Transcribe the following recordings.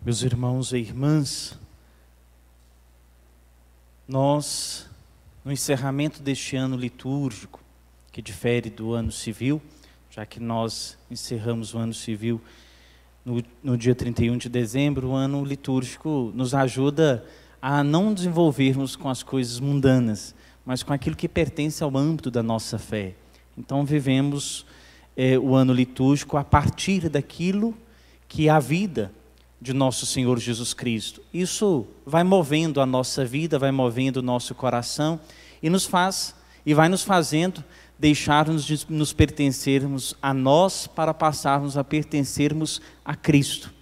Meus irmãos e irmãs, nós, no encerramento deste ano litúrgico, que difere do ano civil, já que nós encerramos o ano civil no dia 31 de dezembro, o ano litúrgico nos ajuda a não desenvolvermos com as coisas mundanas, mas com aquilo que pertence ao âmbito da nossa fé. Então vivemos o ano litúrgico a partir daquilo que é a vida de nosso Senhor Jesus Cristo. Isso vai movendo a nossa vida, vai movendo o nosso coração e vai nos fazendo deixar-nos de nos pertencermos a nós para passarmos a pertencermos a Cristo.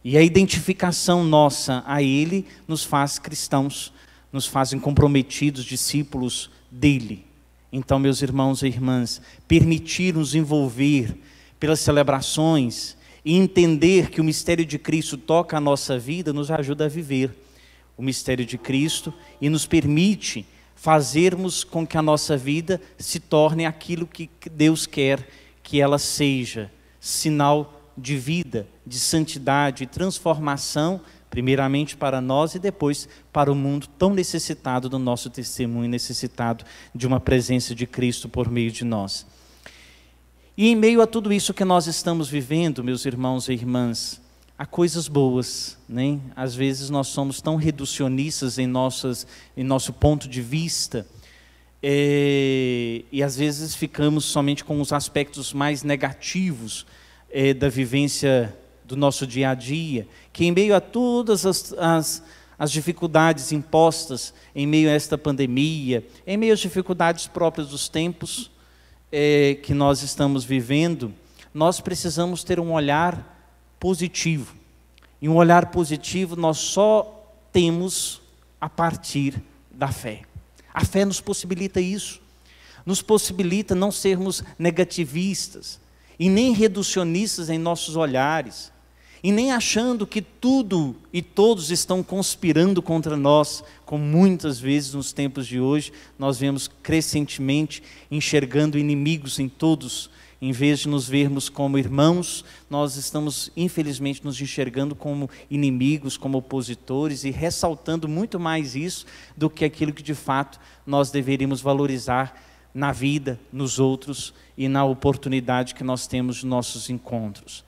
E a identificação nossa a Ele nos faz cristãos, nos fazem comprometidos, discípulos dEle. Então, meus irmãos e irmãs, permitir-nos envolver pelas celebrações e entender que o mistério de Cristo toca a nossa vida, nos ajuda a viver o mistério de Cristo e nos permite fazermos com que a nossa vida se torne aquilo que Deus quer que ela seja, sinal de vida, de santidade e transformação, primeiramente para nós e depois para o mundo tão necessitado do nosso testemunho, necessitado de uma presença de Cristo por meio de nós. E em meio a tudo isso que nós estamos vivendo, meus irmãos e irmãs, há coisas boas, né? Às vezes nós somos tão reducionistas em nosso ponto de vista, e às vezes ficamos somente com os aspectos mais negativos da vivência do nosso dia a dia, que em meio a todas as dificuldades impostas, em meio a esta pandemia, em meio às dificuldades próprias dos tempos que nós estamos vivendo, nós precisamos ter um olhar positivo. E um olhar positivo nós só temos a partir da fé. A fé nos possibilita isso. Nos possibilita não sermos negativistas e nem reducionistas em nossos olhares, e nem achando que tudo e todos estão conspirando contra nós, como muitas vezes nos tempos de hoje nós vemos crescentemente enxergando inimigos em todos. Em vez de nos vermos como irmãos, nós estamos infelizmente nos enxergando como inimigos, como opositores, e ressaltando muito mais isso do que aquilo que de fato nós deveríamos valorizar na vida, nos outros e na oportunidade que nós temos nos nossos encontros.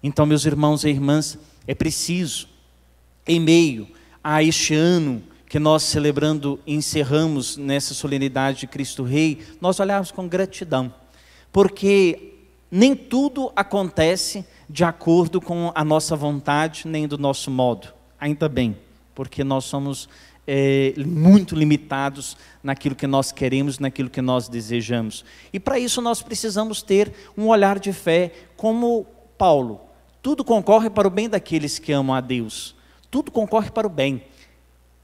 Então, meus irmãos e irmãs, é preciso, em meio a este ano que nós celebrando e encerramos nessa solenidade de Cristo Rei, nós olharmos com gratidão, porque nem tudo acontece de acordo com a nossa vontade, nem do nosso modo, ainda bem, porque nós somos muito limitados naquilo que nós queremos, naquilo que nós desejamos. E para isso nós precisamos ter um olhar de fé como Paulo. Tudo concorre para o bem daqueles que amam a Deus. Tudo concorre para o bem.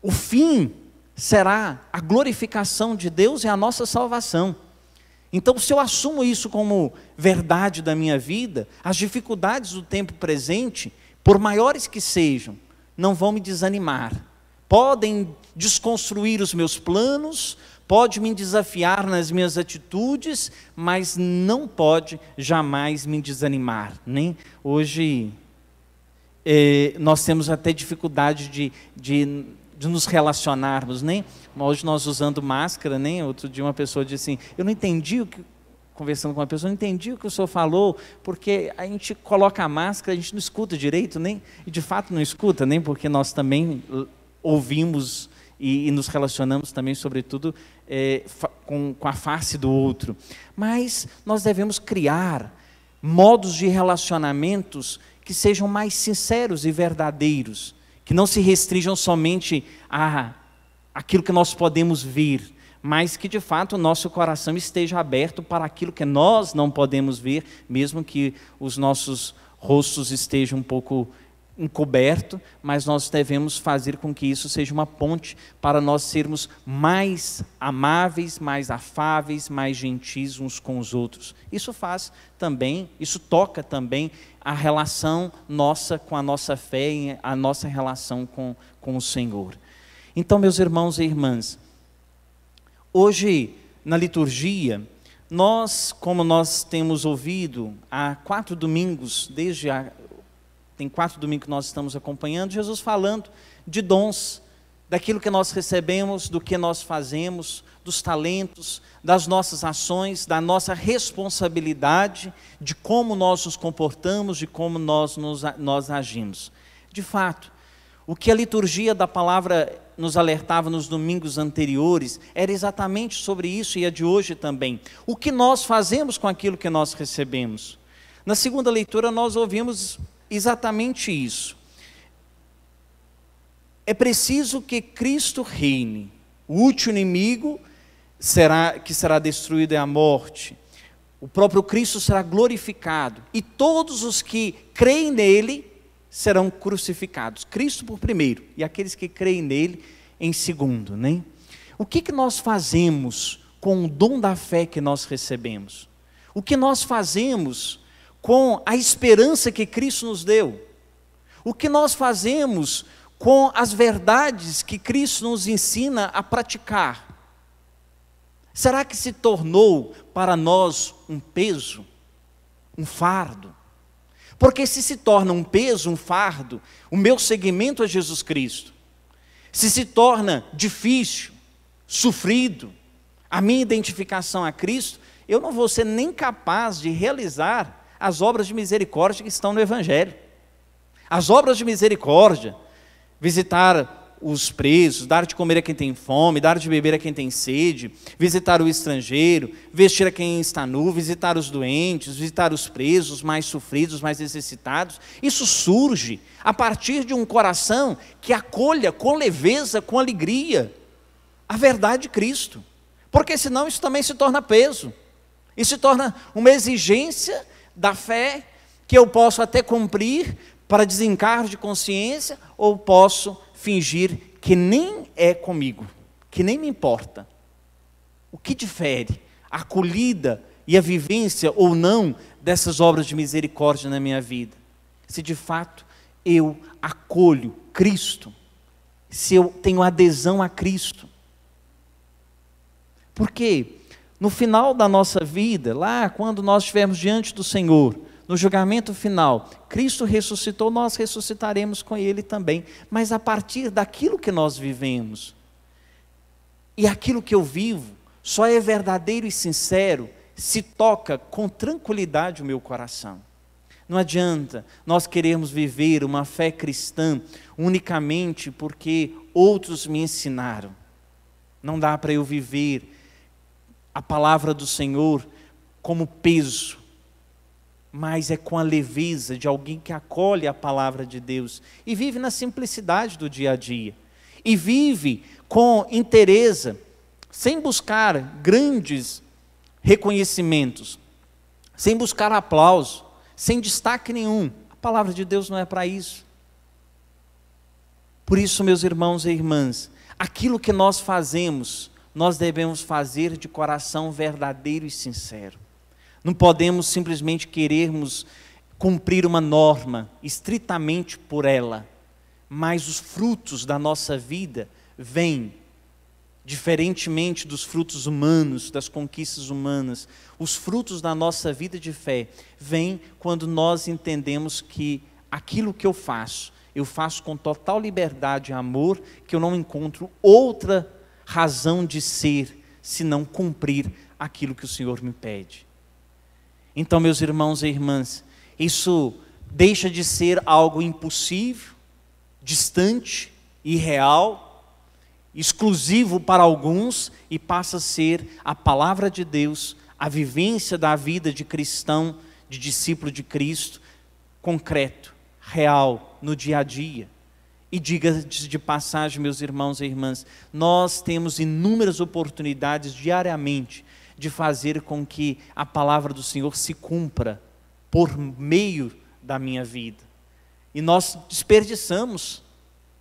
O fim será a glorificação de Deus e a nossa salvação. Então, se eu assumo isso como verdade da minha vida, as dificuldades do tempo presente, por maiores que sejam, não vão me desanimar. Podem desconstruir os meus planos, pode me desafiar nas minhas atitudes, mas não pode jamais me desanimar, né? Hoje, nós temos até dificuldade de nos relacionarmos, né? Hoje nós usando máscara, né? Outro dia uma pessoa disse assim, eu não entendi conversando com uma pessoa, não entendi o que o senhor falou, porque a gente coloca a máscara, a gente não escuta direito, né? E de fato não escuta, né? Porque nós também ouvimos e nos relacionamos também, sobretudo, com a face do outro. Mas nós devemos criar modos de relacionamentos que sejam mais sinceros e verdadeiros, que não se restringam somente a aquilo que nós podemos ver, mas que de fato o nosso coração esteja aberto para aquilo que nós não podemos ver, mesmo que os nossos rostos estejam um pouco encoberto, mas nós devemos fazer com que isso seja uma ponte para nós sermos mais amáveis, mais afáveis, mais gentis uns com os outros. Isso faz também, isso toca também a relação nossa com a nossa fé, a nossa relação com o Senhor. Então, meus irmãos e irmãs, hoje na liturgia, como nós temos ouvido há 4 domingos, desde tem 4 domingos que nós estamos acompanhando, Jesus falando de dons, daquilo que nós recebemos, do que nós fazemos, dos talentos, das nossas ações, da nossa responsabilidade, de como nós nos comportamos, de como nós agimos. De fato, o que a liturgia da palavra nos alertava nos domingos anteriores, era exatamente sobre isso, e a de hoje também. O que nós fazemos com aquilo que nós recebemos? Na segunda leitura nós ouvimos exatamente isso. É preciso que Cristo reine. O último inimigo que será destruído é a morte. O próprio Cristo será glorificado. E todos os que creem nele serão crucificados. Cristo por primeiro, e aqueles que creem nele em segundo, né? O que nós fazemos com o dom da fé que nós recebemos? O que nós fazemos com a esperança que Cristo nos deu? O que nós fazemos com as verdades que Cristo nos ensina a praticar? Será que se tornou para nós um peso, um fardo? Porque se torna um peso, um fardo, o meu seguimento a Jesus Cristo, se torna difícil, sofrido, a minha identificação a Cristo, eu não vou ser nem capaz de realizar as obras de misericórdia que estão no Evangelho. As obras de misericórdia, visitar os presos, dar de comer a quem tem fome, dar de beber a quem tem sede, visitar o estrangeiro, vestir a quem está nu, visitar os doentes, visitar os presos, os mais sofridos, os mais necessitados. Isso surge a partir de um coração que acolha com leveza, com alegria, a verdade de Cristo. Porque senão isso também se torna peso. Isso se torna uma exigência da fé que eu posso até cumprir para desencargo de consciência, ou posso fingir que nem é comigo, que nem me importa. O que difere a acolhida e a vivência ou não dessas obras de misericórdia na minha vida? Se de fato eu acolho Cristo, se eu tenho adesão a Cristo. Porque no final da nossa vida, lá quando nós estivermos diante do Senhor, no julgamento final, Cristo ressuscitou, nós ressuscitaremos com Ele também. Mas a partir daquilo que nós vivemos, e aquilo que eu vivo, só é verdadeiro e sincero, se toca com tranquilidade o meu coração. Não adianta nós querermos viver uma fé cristã unicamente porque outros me ensinaram. Não dá para eu viver a palavra do Senhor como peso, mas é com a leveza de alguém que acolhe a palavra de Deus e vive na simplicidade do dia a dia, e vive com inteireza, sem buscar grandes reconhecimentos, sem buscar aplauso, sem destaque nenhum. A palavra de Deus não é para isso. Por isso, meus irmãos e irmãs, aquilo que nós fazemos, nós devemos fazer de coração verdadeiro e sincero. Não podemos simplesmente querermos cumprir uma norma estritamente por ela, mas os frutos da nossa vida vêm, diferentemente dos frutos humanos, das conquistas humanas. Os frutos da nossa vida de fé vêm quando nós entendemos que aquilo que eu faço com total liberdade e amor, que eu não encontro outra razão de ser, senão cumprir aquilo que o Senhor me pede. Então, meus irmãos e irmãs, isso deixa de ser algo impossível, distante, irreal, exclusivo para alguns, e passa a ser a palavra de Deus, a vivência da vida de cristão, de discípulo de Cristo, concreto, real, no dia a dia. E diga-se de passagem, meus irmãos e irmãs, nós temos inúmeras oportunidades diariamente de fazer com que a palavra do Senhor se cumpra por meio da minha vida. E nós desperdiçamos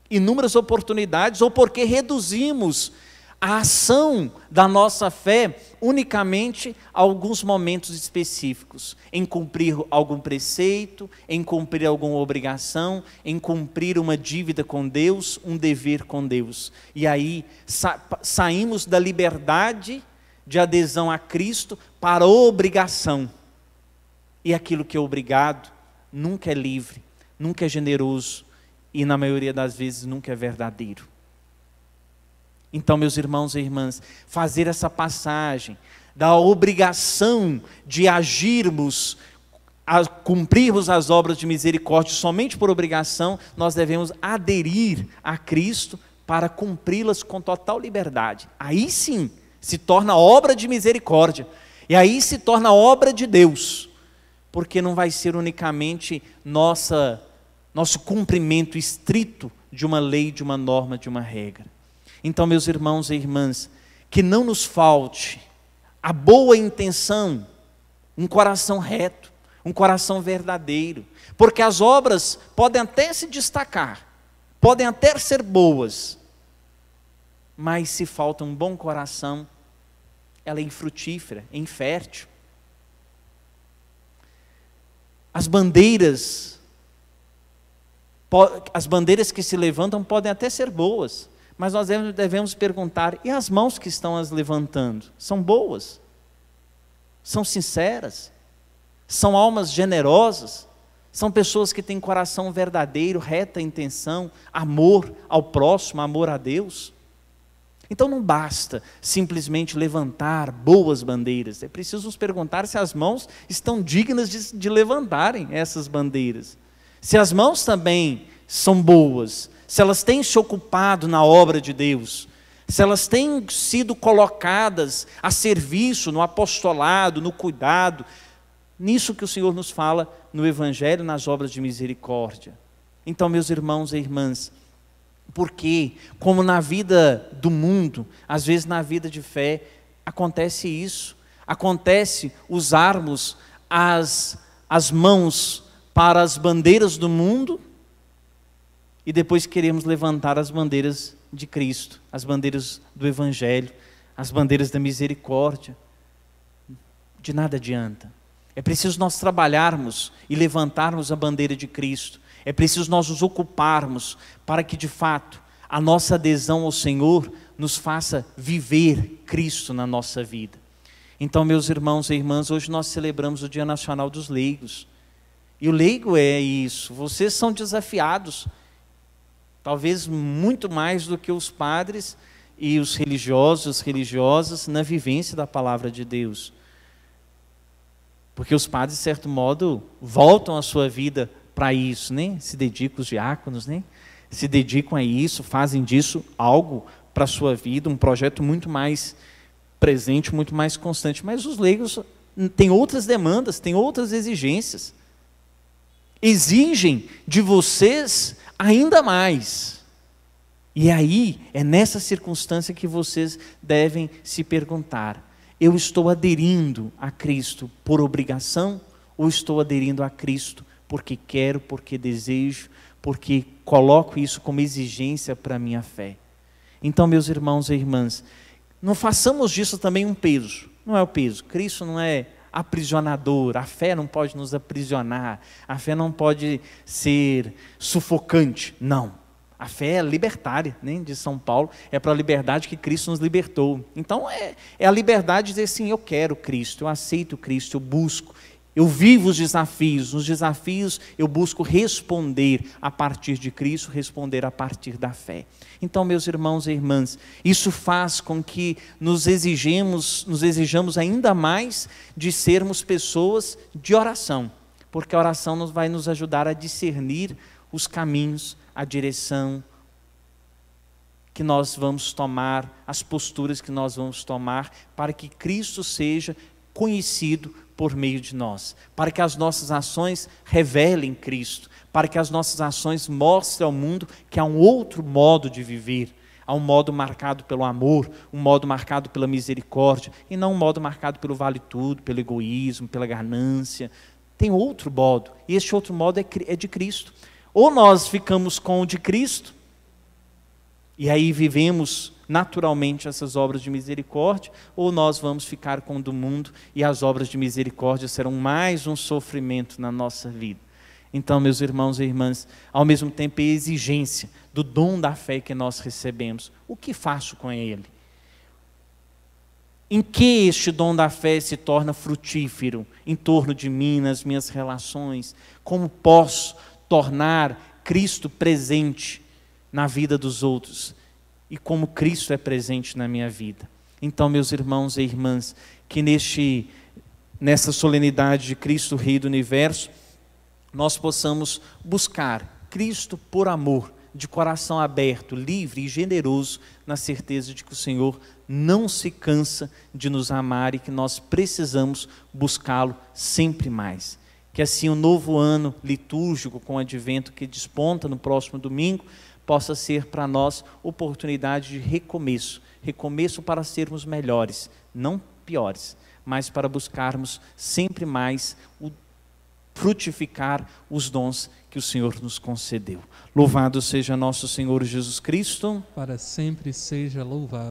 inúmeras oportunidades, ou porque reduzimos a ação da nossa fé unicamente a alguns momentos específicos, em cumprir algum preceito, em cumprir alguma obrigação, em cumprir uma dívida com Deus, um dever com Deus. E aí saímos da liberdade de adesão a Cristo para a obrigação. E aquilo que é obrigado nunca é livre, nunca é generoso e, na maioria das vezes, nunca é verdadeiro. Então, meus irmãos e irmãs, fazer essa passagem da obrigação de agirmos, a cumprirmos as obras de misericórdia somente por obrigação, nós devemos aderir a Cristo para cumpri-las com total liberdade. Aí sim se torna obra de misericórdia, e aí se torna obra de Deus, porque não vai ser unicamente nosso cumprimento estrito de uma lei, de uma norma, de uma regra. Então, meus irmãos e irmãs, que não nos falte a boa intenção, um coração reto, um coração verdadeiro, porque as obras podem até se destacar, podem até ser boas, mas se falta um bom coração, ela é infrutífera, é infértil. As bandeiras que se levantam podem até ser boas, mas nós devemos perguntar, e as mãos que estão as levantando? São boas? São sinceras? São almas generosas? São pessoas que têm coração verdadeiro, reta intenção, amor ao próximo, amor a Deus? Então não basta simplesmente levantar boas bandeiras, é preciso nos perguntar se as mãos estão dignas de levantarem essas bandeiras. Se as mãos também são boas, se elas têm se ocupado na obra de Deus, se elas têm sido colocadas a serviço, no apostolado, no cuidado, nisso que o Senhor nos fala no Evangelho, nas obras de misericórdia. Então, meus irmãos e irmãs, porque, como na vida do mundo, às vezes na vida de fé, acontece isso, acontece usarmos as mãos para as bandeiras do mundo, e depois queremos levantar as bandeiras de Cristo, as bandeiras do Evangelho, as bandeiras da misericórdia. De nada adianta. É preciso nós trabalharmos e levantarmos a bandeira de Cristo. É preciso nós nos ocuparmos para que, de fato, a nossa adesão ao Senhor nos faça viver Cristo na nossa vida. Então, meus irmãos e irmãs, hoje nós celebramos o Dia Nacional dos Leigos. E o leigo é isso, vocês são desafiados, talvez muito mais do que os padres e os religiosos, religiosas, na vivência da palavra de Deus. Porque os padres, de certo modo, voltam a sua vida para isso, né? Se dedicam, os diáconos, né? Se dedicam a isso, fazem disso algo para a sua vida, um projeto muito mais presente, muito mais constante. Mas os leigos têm outras demandas, têm outras exigências. Exigem de vocês ainda mais. E aí, é nessa circunstância que vocês devem se perguntar: eu estou aderindo a Cristo por obrigação, ou estou aderindo a Cristo porque quero, porque desejo, porque coloco isso como exigência para a minha fé? Então, meus irmãos e irmãs, não façamos disso também um peso. Não é o peso. Cristo não é aprisionador, a fé não pode nos aprisionar, a fé não pode ser sufocante, não. A fé é libertária, né, de São Paulo, é para a liberdade que Cristo nos libertou. Então é a liberdade de dizer assim: eu quero Cristo, eu aceito Cristo, eu busco, eu vivo os desafios, nos desafios eu busco responder a partir de Cristo, responder a partir da fé. Então, meus irmãos e irmãs, isso faz com que nos exijamos ainda mais de sermos pessoas de oração, porque a oração vai nos ajudar a discernir os caminhos, a direção que nós vamos tomar, as posturas que nós vamos tomar, para que Cristo seja conhecido por meio de nós, para que as nossas ações revelem Cristo, para que as nossas ações mostrem ao mundo que há um outro modo de viver, há um modo marcado pelo amor, um modo marcado pela misericórdia, e não um modo marcado pelo vale-tudo, pelo egoísmo, pela ganância. Tem outro modo, e este outro modo é de Cristo. Ou nós ficamos com o de Cristo, e aí vivemos naturalmente essas obras de misericórdia, ou nós vamos ficar com o do mundo, e as obras de misericórdia serão mais um sofrimento na nossa vida. Então, meus irmãos e irmãs, ao mesmo tempo é exigência do dom da fé que nós recebemos. O que faço com ele? Em que este dom da fé se torna frutífero em torno de mim, nas minhas relações? Como posso tornar Cristo presente na vida dos outros e como Cristo é presente na minha vida. Então, meus irmãos e irmãs, que nessa solenidade de Cristo, Rei do Universo, nós possamos buscar Cristo por amor, de coração aberto, livre e generoso, na certeza de que o Senhor não se cansa de nos amar e que nós precisamos buscá-lo sempre mais. Que assim o novo ano litúrgico com o advento que desponta no próximo domingo possa ser para nós oportunidade de recomeço, recomeço para sermos melhores, não piores, mas para buscarmos sempre mais frutificar os dons que o Senhor nos concedeu. Louvado seja nosso Senhor Jesus Cristo. Para sempre seja louvado.